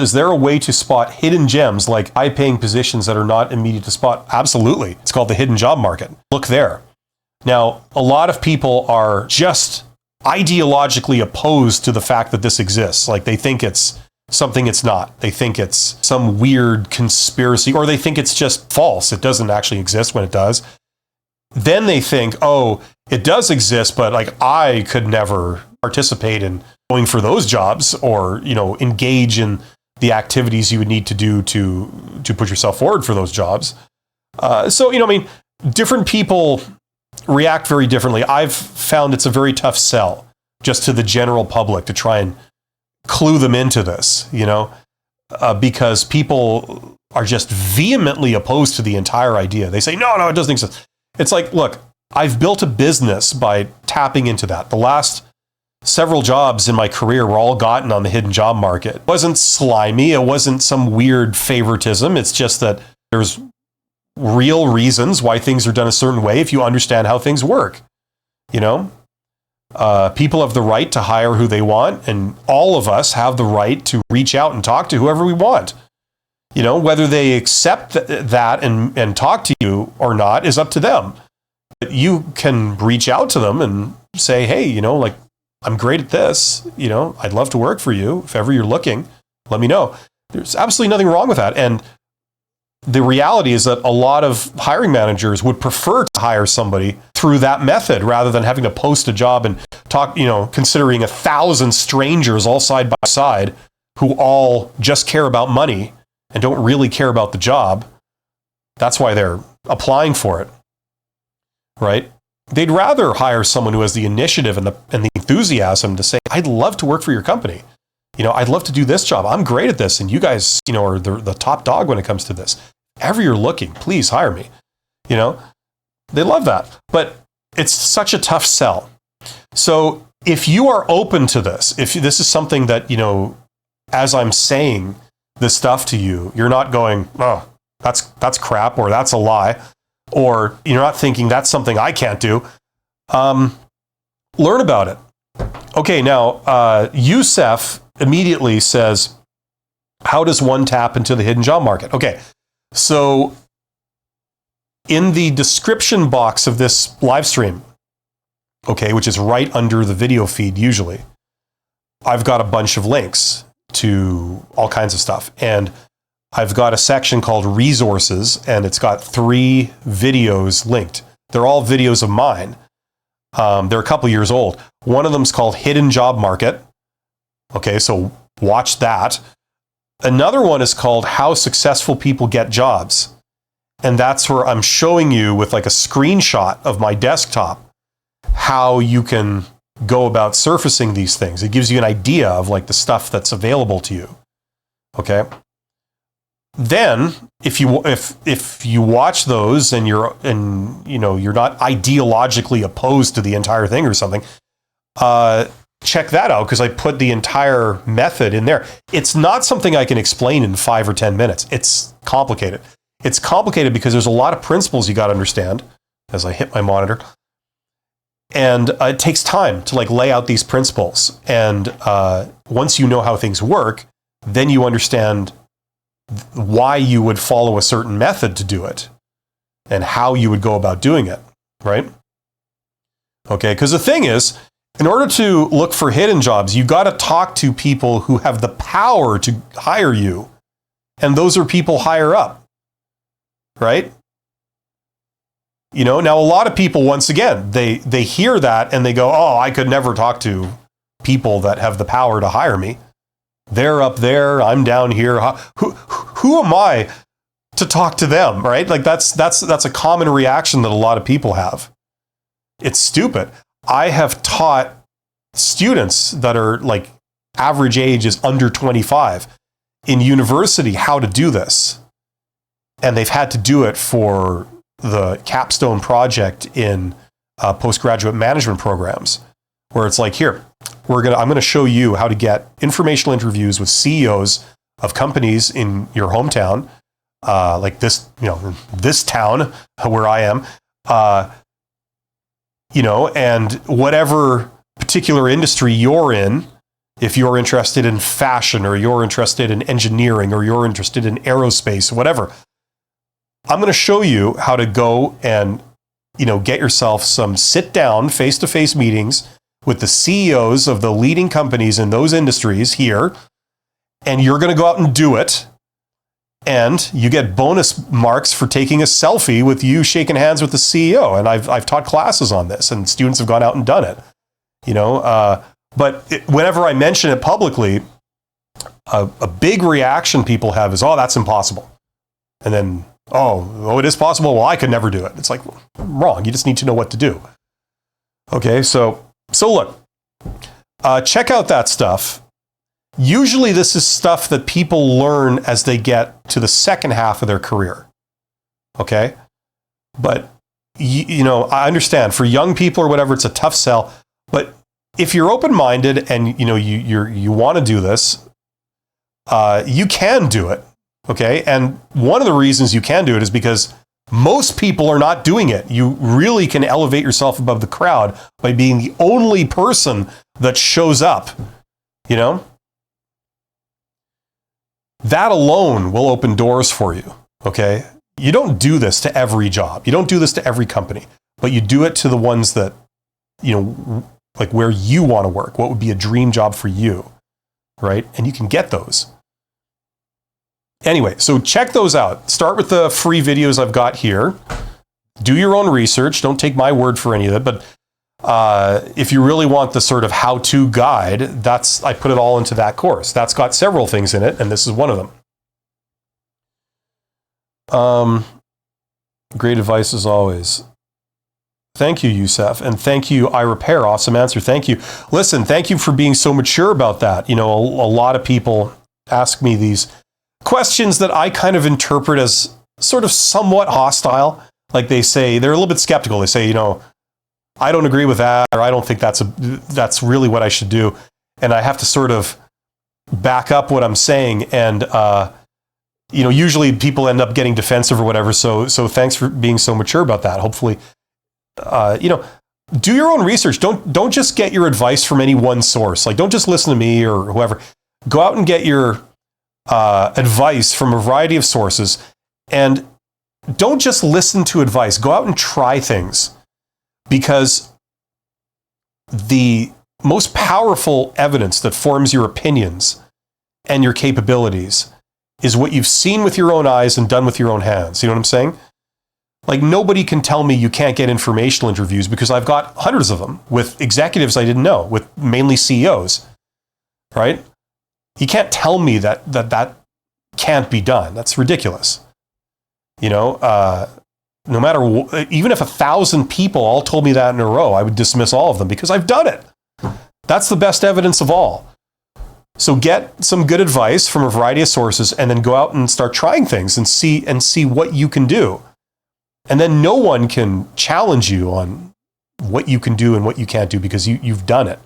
Is there a way to spot hidden gems like high-paying positions that are not immediate to spot? Absolutely. It's called the hidden job market. Look there. Now, a lot of people are just ideologically opposed to the fact that this exists. Like they think it's something it's not. They think it's some weird conspiracy, or they think it's just false. It doesn't actually exist when it does. Then they think, oh, it does exist, but like I could never participate in going for those jobs or, engage in the activities you would need to do to put yourself forward for those jobs. Different people react very differently. I've found it's a very tough sell just to the general public to try and clue them into this, because people are just vehemently opposed to the entire idea. They say, no, it doesn't exist. It's like, look, I've built a business by tapping into that. The last several jobs in my career were all gotten on the hidden job market. It wasn't slimy. It wasn't some weird favoritism. It's just that there's real reasons why things are done a certain way if you understand how things work. People have the right to hire who they want, and all of us have the right to reach out and talk to whoever we want. Whether they accept that and talk to you or not is up to them. But you can reach out to them and say, hey, I'm great at this. I'd love to work for you. If ever you're looking, let me know. There's absolutely nothing wrong with that. And the reality is that a lot of hiring managers would prefer to hire somebody through that method rather than having to post a job and talk, considering 1,000 strangers all side by side who all just care about money and don't really care about the job. That's why they're applying for it, right? They'd rather hire someone who has the initiative and the enthusiasm to say, I'd love to work for your company. I'd love to do this job. I'm great at this. And you guys, are the top dog when it comes to this. If ever you're looking, please hire me. They love that. But it's such a tough sell. So if you are open to this, if this is something that, as I'm saying this stuff to you, you're not going, oh, that's crap, or that's a lie, or you're not thinking that's something I can't do, learn about it. Okay, now, Youssef immediately says, how does one tap into the hidden job market? Okay, so in the description box of this live stream, okay, which is right under the video feed usually, I've got a bunch of links to all kinds of stuff. And I've got a section called resources, and it's got 3 videos linked. They're all videos of mine. They're a couple years old. One of them's called Hidden Job Market. Okay, so watch that. Another one is called How Successful People Get Jobs. And that's where I'm showing you with like a screenshot of my desktop how you can go about surfacing these things. It gives you an idea of like the stuff that's available to you. Okay? Then, if you watch those and you're not ideologically opposed to the entire thing or something, check that out, because I put the entire method in there. It's not something I can explain in 5 or 10 minutes. It's complicated. It's complicated because there's a lot of principles you got to understand. As I hit my monitor, and it takes time to like lay out these principles. And once you know how things work, then you understand why you would follow a certain method to do it and how you would go about doing it, right? Okay, because the thing is, in order to look for hidden jobs, you got to talk to people who have the power to hire you. And those are people higher up, right? Now a lot of people, once again, they hear that and they go, oh, I could never talk to people that have the power to hire me. They're up there, I'm down here. Who am I to talk to them, right? Like that's a common reaction that a lot of people have. It's stupid. I have taught students that are like average age is under 25 in university how to do this. And they've had to do it for the capstone project in postgraduate management programs, where it's like, here, I'm going to show you how to get informational interviews with CEOs of companies in your hometown, like this, this town where I am, and whatever particular industry you're in, If you're interested in fashion, or you're interested in engineering, or you're interested in aerospace, whatever, I'm going to show you how to go and, get yourself some sit down face-to-face meetings with the CEOs of the leading companies in those industries here. And you're going to go out and do it. And you get bonus marks for taking a selfie with you shaking hands with the CEO. And I've taught classes on this, and students have gone out and done it. Whenever I mention it publicly, a big reaction people have is, "Oh, that's impossible." And then, oh, it is possible. Well, I could never do it. It's like, wrong. You just need to know what to do. Okay, so look, check out that stuff. Usually this is stuff that people learn as they get to the second half of their career. Okay? But, I understand for young people or whatever, it's a tough sell. But if you're open-minded and, you want to do this, you can do it. Okay? And one of the reasons you can do it is because most people are not doing it. You really can elevate yourself above the crowd by being the only person that shows up, That alone will open doors for you, okay? You don't do this to every job. You don't do this to every company, but you do it to the ones that, like where you want to work, what would be a dream job for you, right? And you can get those. Anyway, so check those out. Start with the free videos I've got here. Do your own research. Don't take my word for any of it, but if you really want the sort of how-to guide, I put it all into that course. That's got several things in it, and this is one of them. Great advice as always. Thank you, Youssef, and thank you, I Repair. Awesome answer. Thank you. Listen, thank you for being so mature about that. A lot of people ask me these questions that I kind of interpret as sort of somewhat hostile. Like they're a little bit skeptical. They say, I don't agree with that, or I don't think that's really what I should do. And I have to sort of back up what I'm saying. And, usually people end up getting defensive or whatever. So thanks for being so mature about that. Hopefully, do your own research. Don't just get your advice from any one source. Like, don't just listen to me or whoever. Go out and get your advice from a variety of sources. And don't just listen to advice. Go out and try things. Because the most powerful evidence that forms your opinions and your capabilities is what you've seen with your own eyes and done with your own hands. You know what I'm saying? Like, nobody can tell me you can't get informational interviews because I've got hundreds of them with executives I didn't know, with mainly CEOs, right? You can't tell me that can't be done. That's ridiculous. No matter, even if 1,000 people all told me that in a row, I would dismiss all of them because I've done it. That's the best evidence of all. So get some good advice from a variety of sources and then go out and start trying things and see what you can do. And then no one can challenge you on what you can do and what you can't do because you've done it.